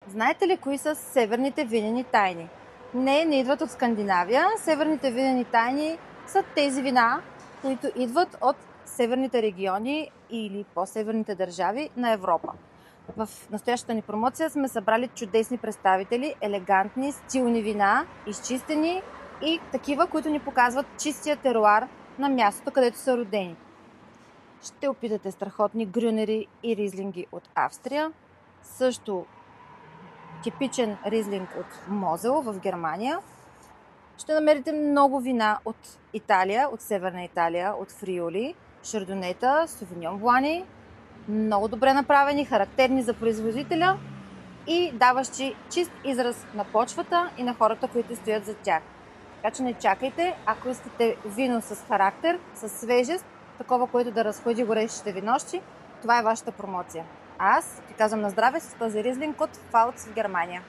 Знаете ли кои са северните винени тайни? Не идват от Скандинавия. Северните винени тайни са тези вина, които идват от северните региони или по-северните държави на Европа. В настоящата ни промоция сме събрали чудесни представители, елегантни, стилни вина, изчистени и такива, които ни показват чистия теруар на мястото, където са родени. Ще опитате страхотни грюнери и ризлинги от Австрия, също типичен ризлинг от Мозел в Германия. Ще намерите много вина от Италия, от Северна Италия, от Фриули, Шардонета, Совиньон Блани, много добре направени, характерни за производителя и даващи чист израз на почвата и на хората, които стоят зад тях. Така че не чакайте, ако искате вино с характер, с свежест, такова, което да разходи горещите ви нощи, това е вашата промоция. Аз ви казвам на здраве с този ризлинг от Pfalz в Германия.